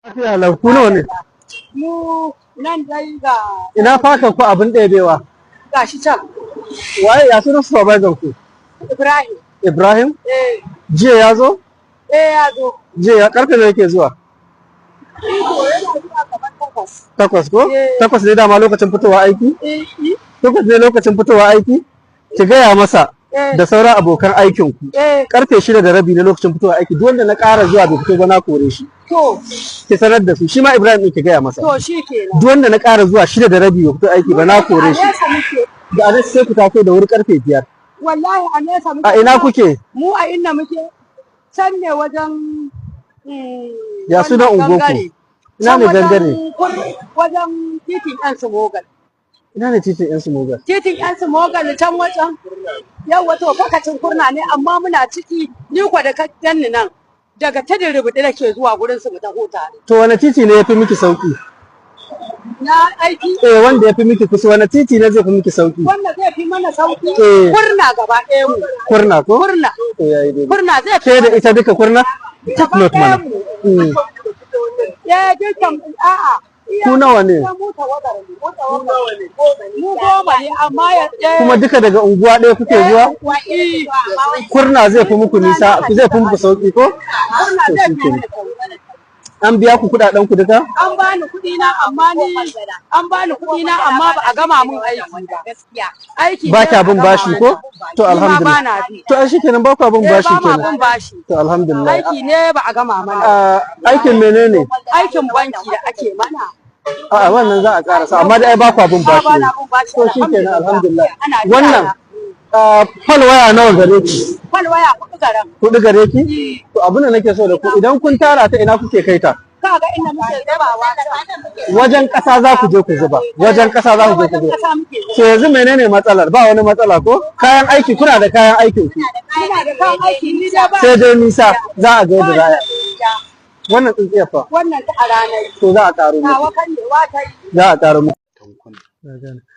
Lafiya lau, ku nawa ne? Mu nan dai ga Ina faka ku abin ɗebewa. gashi can. Waye ya sunan supervisor ku? Ibrahim. Ibrahim? Eh, Jiya ya zo? ya zo. Jiya ya karfe ne yake zuwa? Iko yana zuwa kamar 8. Takwas ko? Eh. Takwas ne dama lokacin fitowa aiki? Eh, Takwas ne lokacin fitowa aiki? Ki gaya masa da sauran abokan aikin ku. Karfe 6:30 na lokacin fitowa aiki, duk wanda na ƙara zuwa bai fito ba na kore shi. to, Ki sanar da su, shi ma Ibrahim ɗin ki gaya masa. to shi kenan. Duk wanda na ƙara zuwa 6:30 bai fito aiki ba na kore shi. A nesa muke. Da anan sai ku taso da wuri karfe 5. Wallahi a nesa muke. A ina kuke? Mu a inda muke can ne wajen Ya sunan wannan unguwarku? gangare. Ina ne Can gangare? wajen titin yan Sumogal. Ina ne titin yan Sumogal? Titin yan Sumogal can wajen yau wato fakacin kurna ne amma muna ciki ni kwa da ka ganni nan daga tadin rubuɗe da ke zuwa gurin su mu taho tare. To wani titi ne ya fi miki sauki? Na aiki Wanda ya fi miki kusa, wani titi ne zai fi miki sauki? wanda zai fi mana sauki Eh. kurna gaba ɗaya mu. Kurna ko? Kurna. To yayi daidai. Kurna zai fi Ke da mana ita duka kurna? Take gaba note mana. ɗaya mu. Ya dukkan a'a. Ku nawa ne? Mu tawagar ne. Mu goma ne amma ya Kuma duka daga unguwa ɗaya kuke zuwa? wa'i. Kurna zai fi muku nisa, zai fi muku sauki ko? Kurna To zai shi fi kenan. mana sauki. An biya ku kuɗaɗen ku duka? An bani kuɗi na amma ba a gama mun aiki ba. Gaskiya. Aiki Ba ne kya bin ba a bashi gama ko? mana. To Ni ma alhamdulillah. bana bi. To ai shikenan ba ku bin bashi ba ma bin kenan. bashi. To alhamdulillah. Aiki ne ba a gama mana. Aikin menene? Aikin banki da ake mana. A'a wannan za a karasa amma dai ai ba ku bin Ba bashi. na bin bashi. To shikenan alhamdulillah. Ana biya Wannan na. fal waya nawa gare ki? Kwal waya kuɗi garan. Kuɗi gare ki? To abin da nake so da ku idan kun tara ta ina kuke kai ta? Kaga inda muke zubawa can. Wajen ƙasa za ku je ku zuba. Wajen ƙasa za ku je ku zuba. Ƙasa muke zuba. To yanzu menene matsalar? Ba wani matsala ko? Kayan aiki kuna da kayan aikin ku. Muna da kayan aiki ni da ba. Sai dai nisa za a ga yadda za a yi. Wannan tsintsiyar fa. Wannan ta a ranar. To za a ƙaro muku. Nawa kallewa ta yi. Za a ƙaro muku. tankuna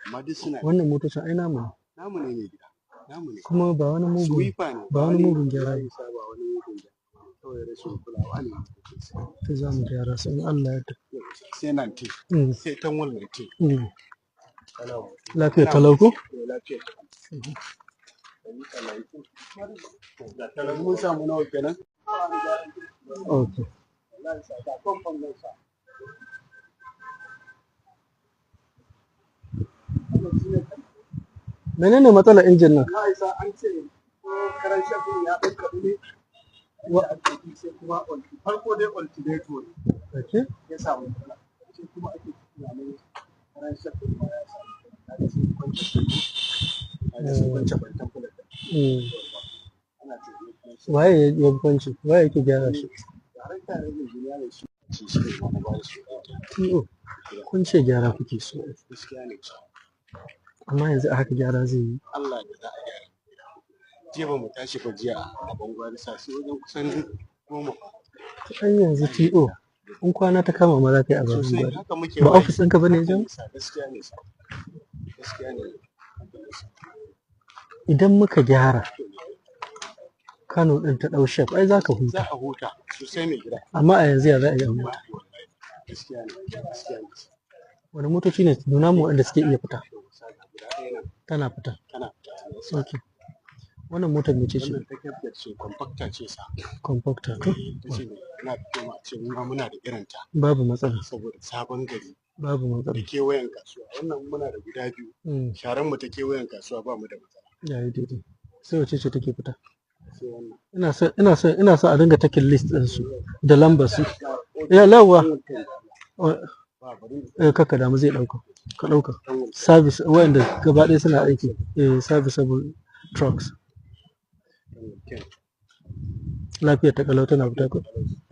amma duk suna Wannan motocin ai namu ne. namu ne mai gida namu ne Kuma ba wani mugun swiper ne ba wani mugun gyara ne. ba wani mugun gyara kawai rashin kulawa ne Ta za mu gyara su in Allah ya yarda. sai 19 Mm, sai tanwal 19 mm. Lafiya talau ko? lafiya da talau mun samu nawa kenan Okay. Menene matsalar injin nan? na isa an ce karan shafin ya ɗauka ne sai kuma farko dai alternator Okay. ya samu matsala sai kuma ake tunanin karan shafin ma ya samu sun kwance bantan fulan Mm. ana tunanin Waye ya kwanci? Waye yake gyara shi? tare da injiniya ne shi shi ne wani ba shi TO. Kun ce gyara kuke so. gaskiya ne Amma yanzu a haka gyara zai yi. Allah da za a gyara jiya ba mu tashi ba jiya a bangon sa sai wajen kusan 10 An yanzu TO. In kwana ta kama ma za ka yi a babin sosai gwari. haka muke Ba waye. ofis ɗinka ba ne jan? gaskiya ne sa gaskiya ne Idan muka gyara Kano ɗin ta ɗau shef, ai za ka za huta. a huta sosai mai gida Amma a yanzu ya za a yi a huta. gaskiya ne gaskiya ne Wani motoci ne nuna mu waɗanda suke iya fita. guda ɗaya nan Tana fita. tana Okay. Wannan motar mece ce? wannan ta kyaftar ce compactor ce sa Compactor ko? ta ce na fito ma ce mu ma muna da irin ta Babu matsala. saboda sabon gari Babu da matsala. kewayen kasuwa wannan muna da guda biyu Mm. sharan mu ta kewayen kasuwa ba mu da matsala Ya yi daidai. Sai wace ce take fita? sai wannan Ina so a dinga takin list ɗin su da lambar su. Ya lawa. ba bari Kaka damu zai ɗauka. Ka ɗauka. Service wanda gaba ɗaya suna aiki. Serviceable trucks. Lafiyar ta kalau tana fita ko?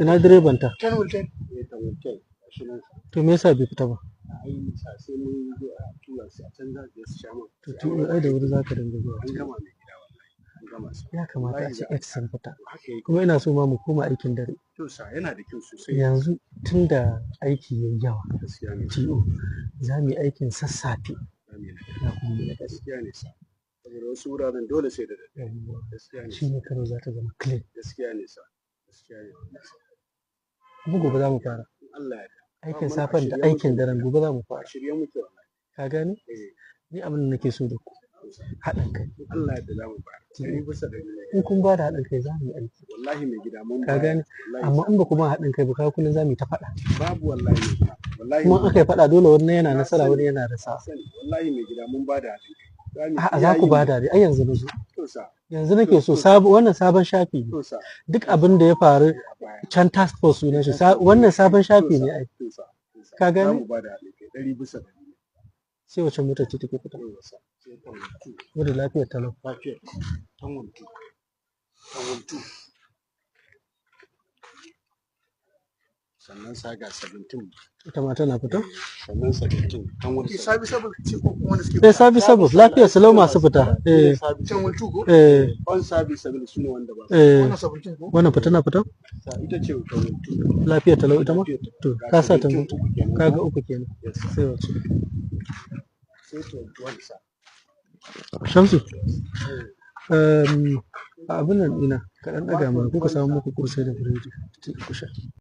Ina direban ta? tanwulten tanwulten shi nan To me yasa bai fita ba? ai sa sai mun zo a tura su a can za su je su sha man To tun ai da wuri zaka dinga zuwa. an gama mai gida wallahi an gama su Ya kamata a ce X sun fita. haka yake Kuma ina so ma mu koma aikin dare. to sa yana da kyau sosai Yanzu tun da aiki yayi yawa. gaskiya ne TO za mu yi aikin sassafe. Amin. Na kuma yi na dare. gaskiya ne sa saboda wasu wuraren dole sai da daddare gaskiya ne Shi ne Kano za ta zama clean. gaskiya ne sa gaskiya ne Kuma gobe za mu fara. Allah ya aikin safen da aikin daren gobe za mu fara shirye muke wallahi. ka gane ni abin da nake so da ku haɗin kai Allah ya za mu fara. Dari bisa dari. in kun ba da haɗin kai za mu yi aiki Wallahi mai gida mun ka gane amma in ba ku ba haɗin kai ba ka kullum za mu yi ta faɗa babu wallahi mai gida. Wallahi kuma aka yi faɗa dole wani yana nasara wani yana rasa wallahi mai gida mun ba da haɗin kai. a'a za ku ba da ai yanzu na zo To sa. yanzu nake so wannan sabon shafi ne To sa. duk abin da ya faru can task force sunan shi wannan sabon shafi ne ai To sa. ka Za gane mu ba da haɗin kai dari bisa dari. sai wace mota ce take fita To sa. Sai ta mutu. wadda lafiyar talau Lafiyar. Ta mutu. Ta mutu. Sannan saga 17. ita ma tana fita Sannan 17. Kan wani sabi sabi ce ko kuma wanda suke sai sabi sabu lafiyar salau masu fita can wani tugo on service sabil su ne wanda ba wannan sabbin ko wannan fita na fita ita ce ta mutu. lafiyar talau ita ma to ka sa ta mutu kaga uku kenan sai wace Sai to wani sa. Shamsu abin nan ina kaɗan ɗaga mana kuka samu muku kosai da biredi ku sha